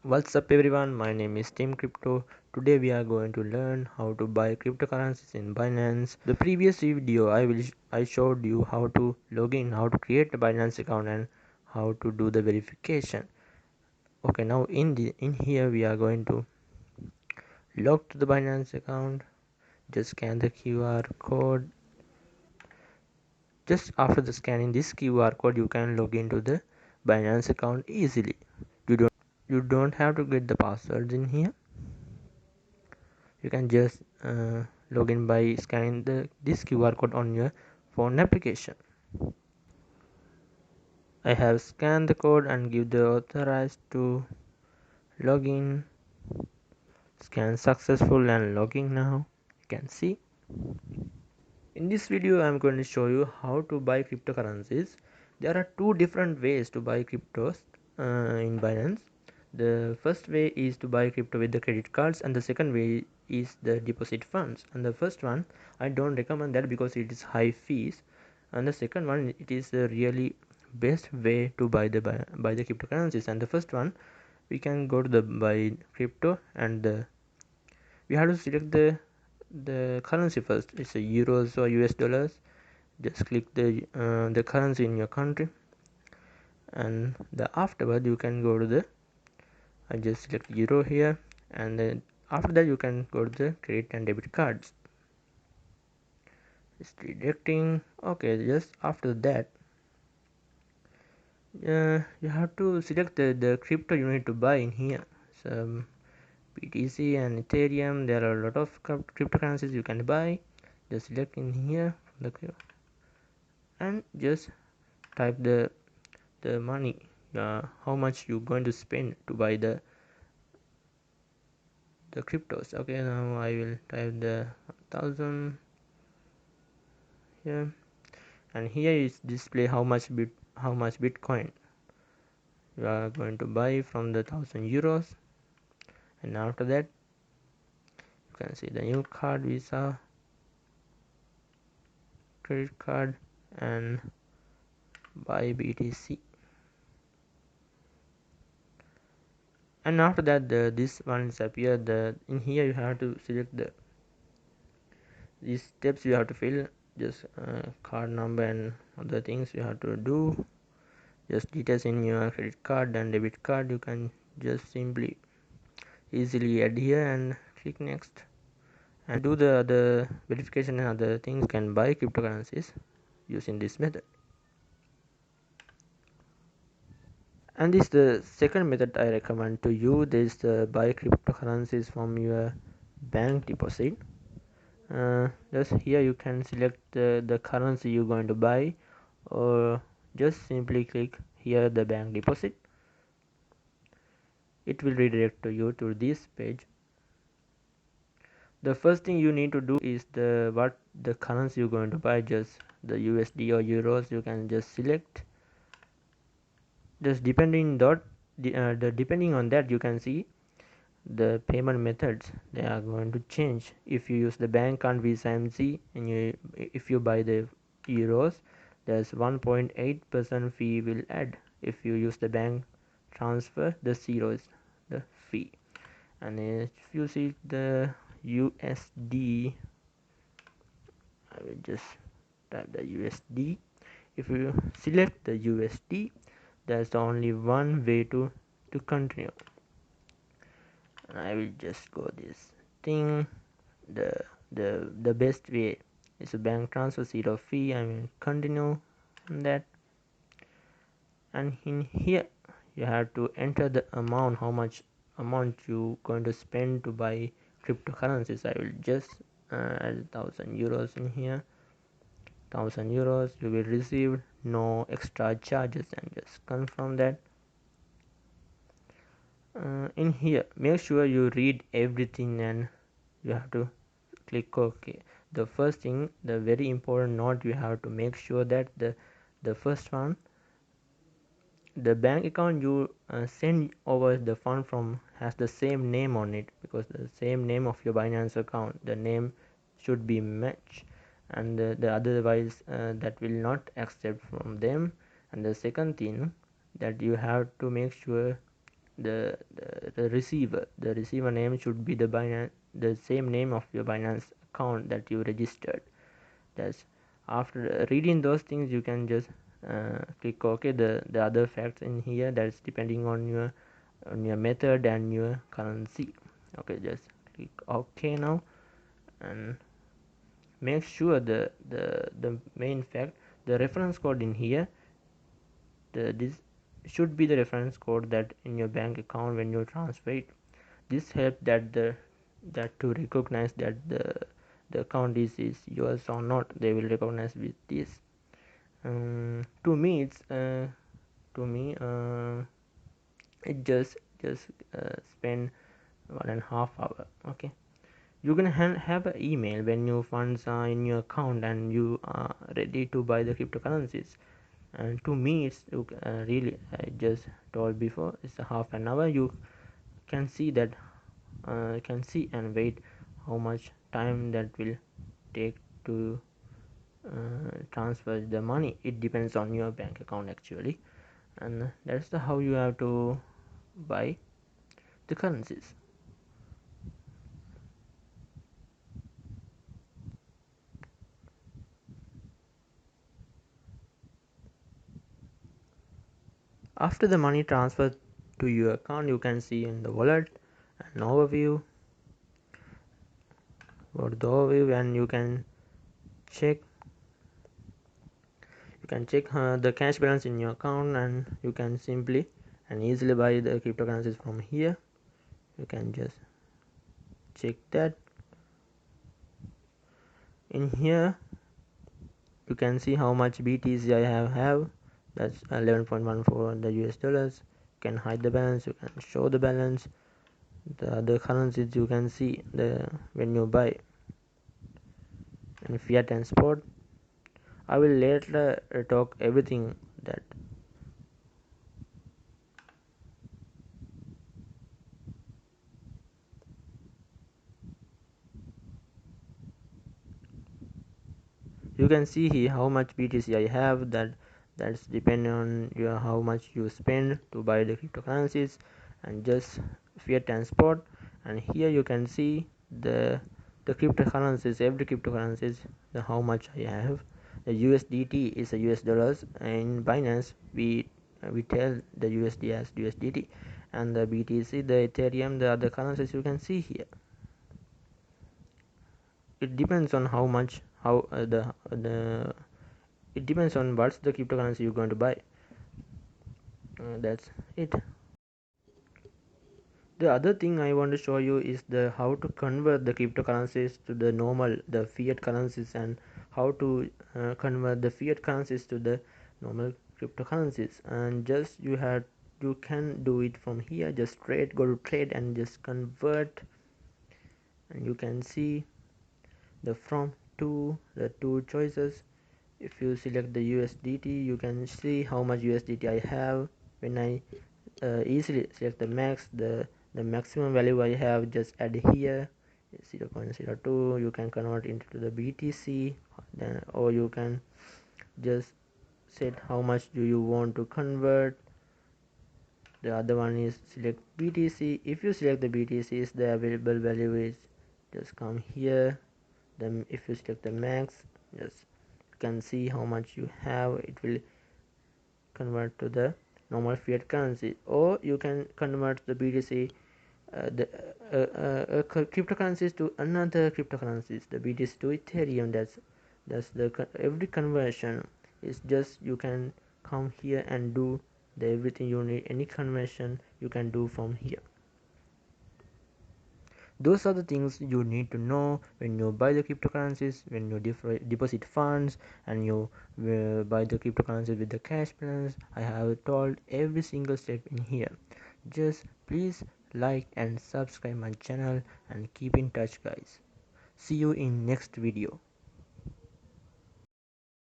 What's up everyone, my name is Team Crypto. Today we are going to learn how to buy cryptocurrencies in Binance. The previous video I showed you how to log in, how to create a Binance account and how to do the verification. Okay, now in here we are going to log to the Binance account. Just scan the QR code. Just after the scanning this QR code you can log into the Binance account easily. You don't have to get the passwords in here. You can just log in by scanning this QR code on your phone application. I have scanned the code and give the authorized to login. Scan successful and logging now. You can see. In this video I am going to show you how to buy cryptocurrencies. There are two different ways to buy cryptos in Binance. The first way is to buy crypto with the credit cards, and the second way is the deposit funds. And the first one I don't recommend that because it is high fees, and the second one it is the really best way to buy the cryptocurrencies. And the first one, we can go to the buy crypto, and we have to select the currency first. It's a euros or US dollars. Just click the currency in your country, and afterward you can go to the I just select euro here, and then after that you can go to the credit and debit cards. It's deducting. Okay, just after that you have to select the crypto you need to buy in here. So BTC and Ethereum, there are a lot of cryptocurrencies you can buy. Just select in here and just type the money, how much you're going to spend to buy the cryptos. Okay, now I will type the 1000 here, and here is display how much Bitcoin you are going to buy from the 1000 euros. And after that you can see the new card, Visa, credit card, and buy BTC. And after that this one is appear. In here you have to select these steps you have to fill. Just card number and other things you have to do. Just details in your credit card and debit card. You can just simply easily add here and click next and do the other verification and other things. You can buy cryptocurrencies using this method. And this is the second method I recommend to you. This buy cryptocurrencies from your bank deposit. Just here you can select the currency you're going to buy, or just simply click here the bank deposit. It will redirect to you to this page. The first thing you need to do is what the currency you're going to buy. Just the USD or euros you can just select. Just depending on that you can see the payment methods they are going to change. If you use the bank card, Visa, MC, and if you buy the euros, there's 1.8% fee will add. If you use the bank transfer, the 0 is the fee. And if you see the USD, I will just type the USD. If you select the USD, there's only one way to continue. And I will just go this thing. The best way is a bank transfer, 0 fee. I will continue on that. And in here you have to enter the amount, how much amount you going to spend to buy cryptocurrencies. I will just add 1000 euros in here. 1000 euros you will receive no extra charges, and just confirm that. In here make sure you read everything and you have to click OK. The first thing, the very important note, you have to make sure that the first one, the bank account you send over the fund from has the same name on it, because the same name of your Binance account, the name should be matched, and the otherwise that will not accept from them. And the second thing that you have to make sure the receiver. The receiver name should be the same name of your Binance account that you registered. That's after reading those things, you can just click OK. The other facts in here, that's depending on your method and your currency. Okay, just click OK now, and make sure the main fact, the reference code in here, this should be the reference code that in your bank account when you transfer it. This helps that to recognize that the account is yours or not. They will recognize with this. To me it's to me it just spend 1.5 hour. Okay, you're gonna have an email when your funds are in your account and you are ready to buy the cryptocurrencies. And to me it's really, I just told before, it's a half an hour. You can see that can see and wait how much time that will take to transfer the money. It depends on your bank account actually, and that's the how you have to buy the currencies. After the money transfer to your account, you can see in the wallet an overview. Go to the overview and you can check the cash balance in your account, and you can simply and easily buy the cryptocurrencies from here. You can just check that. In here you can see how much BTC I have. That's 11.14 the US dollars. You can hide the balance, you can show the balance. The other currencies you can see the when you buy in fiat and spot. I will later talk everything that. You can see here how much BTC I have. That's depending on your how much you spend to buy the cryptocurrencies, and just fiat and spot. And here you can see the cryptocurrencies, every cryptocurrencies, the how much I have. The USDT is a US dollars, and Binance we tell the USD as USDT, and the BTC, the Ethereum, the other currencies you can see here. It depends on how much how the it depends on what's the cryptocurrency you're going to buy. That's it. The other thing I want to show you is the how to convert the cryptocurrencies to the fiat currencies, and how to convert the fiat currencies to the normal cryptocurrencies. And just you can do it from here. Just go to trade and just convert, and you can see the two choices. If you select the USDT, you can see how much USDT I have. When I easily select the max, the maximum value I have, just add here 0.02. You can convert into the BTC, then or you can just set how much do you want to convert. The other one is select BTC. If you select the BTC, is the available value is just come here. Then if you select the max, just can see how much you have. It will convert to the normal fiat currency, or you can convert the BTC the cryptocurrencies to another cryptocurrencies, the BTC to Ethereum. That's the every conversion is just you can come here and do the everything you need. Any conversion you can do from here. Those are the things you need to know when you buy the cryptocurrencies, when you deposit funds, and you buy the cryptocurrencies with the cash balance. I have told every single step in here. Just please like and subscribe my channel and keep in touch, guys. See you in next video.